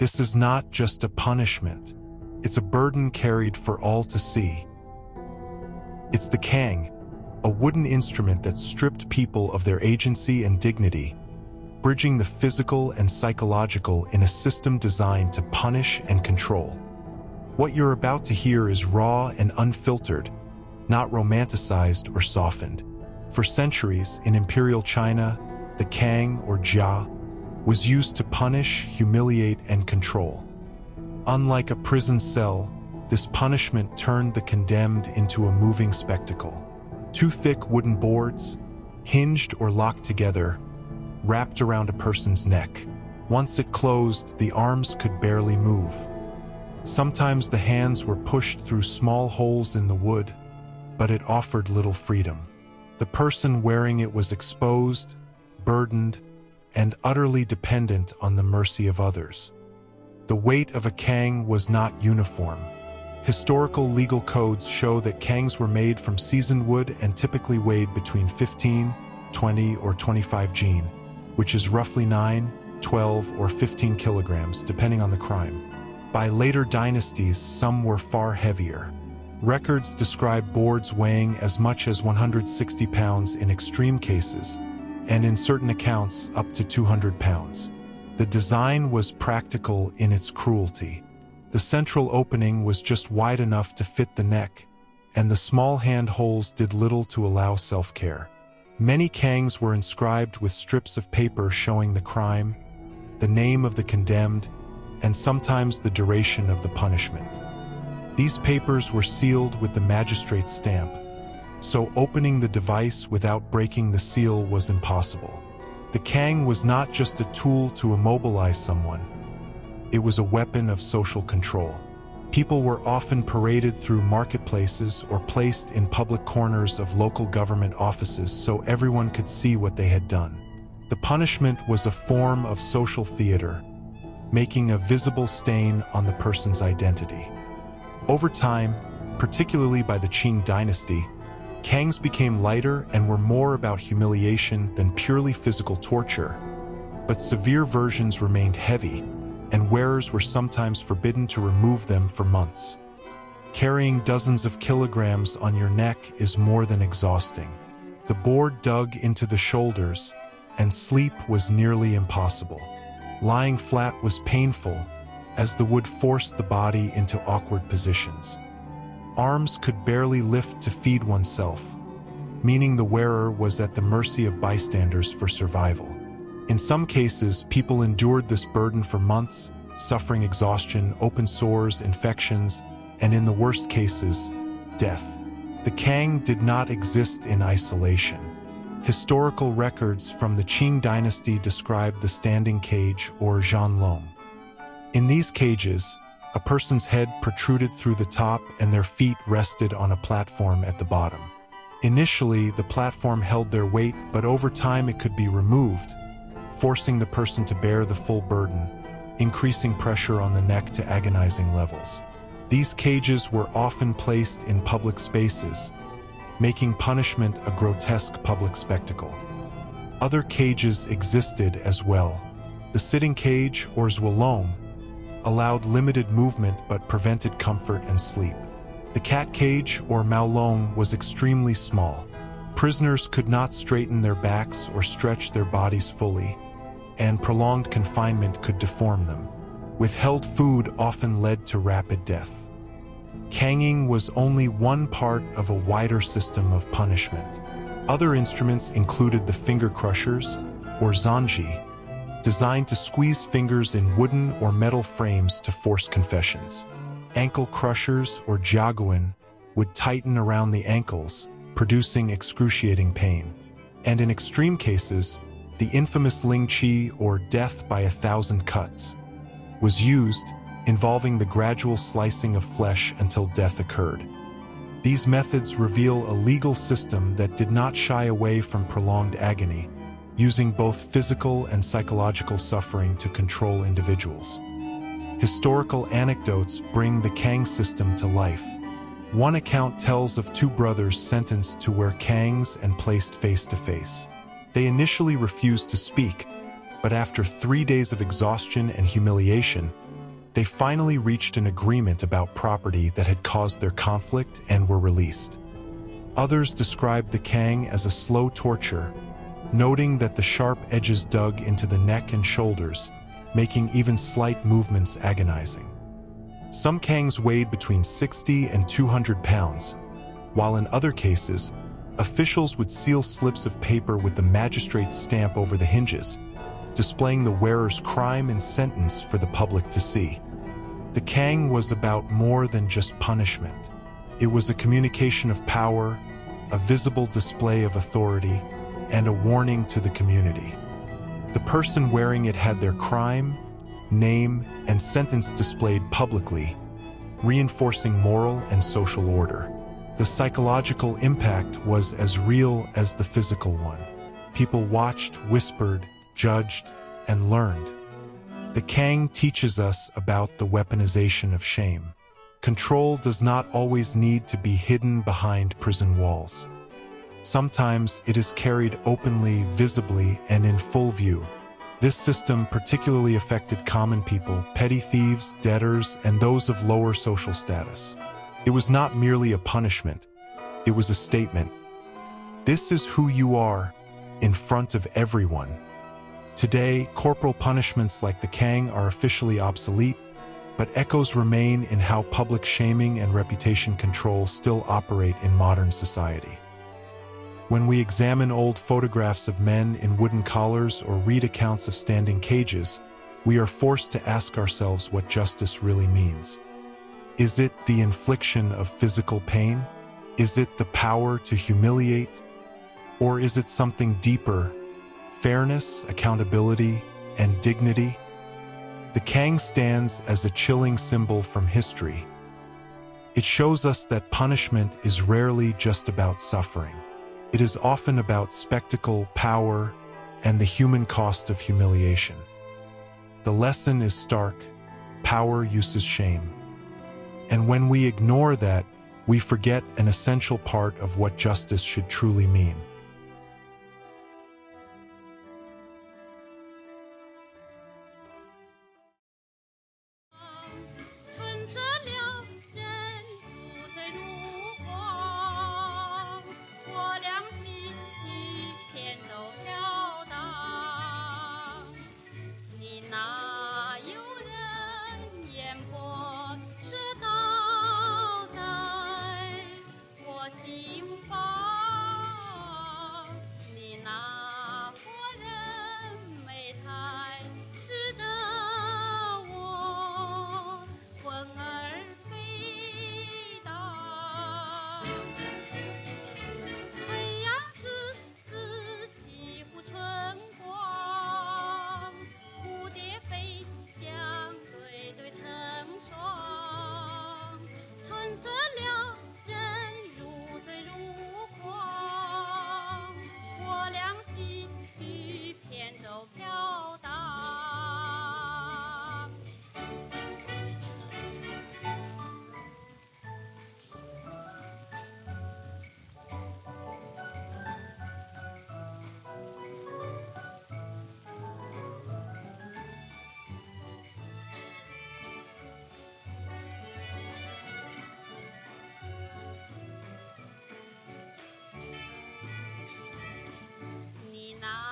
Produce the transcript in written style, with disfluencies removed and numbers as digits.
This is not just a punishment. It's a burden carried for all to see. It's the Cangue, a wooden instrument that stripped people of their agency and dignity, bridging the physical and psychological in a system designed to punish and control. What you're about to hear is raw and unfiltered, not romanticized or softened. For centuries, in imperial China, the Cangue, or jia, was used to punish, humiliate, and control. Unlike a prison cell, this punishment turned the condemned into a moving spectacle. Two thick wooden boards, hinged or locked together, wrapped around a person's neck. Once it closed, the arms could barely move. Sometimes the hands were pushed through small holes in the wood, but it offered little freedom. The person wearing it was exposed, burdened, and utterly dependent on the mercy of others. The weight of a Cangue was not uniform. Historical legal codes show that Cangues were made from seasoned wood and typically weighed between 15, 20, or 25 jin, which is roughly 9, 12, or 15 kilograms, depending on the crime. By later dynasties, some were far heavier. Records describe boards weighing as much as 160 pounds in extreme cases, and in certain accounts up to 200 pounds. The design was practical in its cruelty. The central opening was just wide enough to fit the neck, and the small hand holes did little to allow self-care. Many Cangues were inscribed with strips of paper showing the crime, the name of the condemned, and sometimes the duration of the punishment. These papers were sealed with the magistrate's stamp, so opening the device without breaking the seal was impossible. The Cangue was not just a tool to immobilize someone. It was a weapon of social control. People were often paraded through marketplaces or placed in public corners of local government offices so everyone could see what they had done. The punishment was a form of social theater, making a visible stain on the person's identity. Over time, particularly by the Qing dynasty, Cangues became lighter and were more about humiliation than purely physical torture, but severe versions remained heavy, and wearers were sometimes forbidden to remove them for months. Carrying dozens of kilograms on your neck is more than exhausting. The board dug into the shoulders, and sleep was nearly impossible. Lying flat was painful, as the wood forced the body into awkward positions. Arms could barely lift to feed oneself, meaning the wearer was at the mercy of bystanders for survival. In some cases, people endured this burden for months, suffering exhaustion, open sores, infections, and in the worst cases, death. The Cangue did not exist in isolation. Historical records from the Qing dynasty describe the standing cage, or zhanlong. In these cages, a person's head protruded through the top and their feet rested on a platform at the bottom. Initially, the platform held their weight, but over time it could be removed, forcing the person to bear the full burden, increasing pressure on the neck to agonizing levels. These cages were often placed in public spaces, making punishment a grotesque public spectacle. Other cages existed as well. The sitting cage, or zwalong, allowed limited movement but prevented comfort and sleep. The cat cage, or maolong, was extremely small. Prisoners could not straighten their backs or stretch their bodies fully, and prolonged confinement could deform them. Withheld food often led to rapid death. Canguing was only one part of a wider system of punishment. Other instruments included the finger crushers, or zanji, designed to squeeze fingers in wooden or metal frames to force confessions. Ankle crushers, or jiaguan, would tighten around the ankles, producing excruciating pain. And in extreme cases, the infamous lingchi, or death by 1,000 cuts, was used, involving the gradual slicing of flesh until death occurred. These methods reveal a legal system that did not shy away from prolonged agony, using both physical and psychological suffering to control individuals. Historical anecdotes bring the Cangue system to life. One account tells of two brothers sentenced to wear cangues and placed face to face. They initially refused to speak, but after 3 days of exhaustion and humiliation, They finally reached an agreement about property that had caused their conflict and were released. Others described the Cangue as a slow torture, noting that the sharp edges dug into the neck and shoulders, making even slight movements agonizing. Some Cangues weighed between 60 and 200 pounds, while in other cases, officials would seal slips of paper with the magistrate's stamp over the hinges, displaying the wearer's crime and sentence for the public to see. The Cangue was about more than just punishment. It was a communication of power, a visible display of authority, and a warning to the community. The person wearing it had their crime, name, and sentence displayed publicly, reinforcing moral and social order. The psychological impact was as real as the physical one. People watched, whispered, judged, and learned. The Cangue teaches us about the weaponization of shame. Control does not always need to be hidden behind prison walls. Sometimes it is carried openly, visibly, and in full view. This system particularly affected common people, petty thieves, debtors, and those of lower social status. It was not merely a punishment, it was a statement. This is who you are, in front of everyone. Today, corporal punishments like the Cangue are officially obsolete, but echoes remain in how public shaming and reputation control still operate in modern society. When we examine old photographs of men in wooden collars or read accounts of standing cages, we are forced to ask ourselves what justice really means. Is it the infliction of physical pain? Is it the power to humiliate? Or is it something deeper, fairness, accountability, and dignity? The Cangue stands as a chilling symbol from history. It shows us that punishment is rarely just about suffering. It is often about spectacle, power, and the human cost of humiliation. The lesson is stark: power uses shame. And when we ignore that, we forget an essential part of what justice should truly mean.你那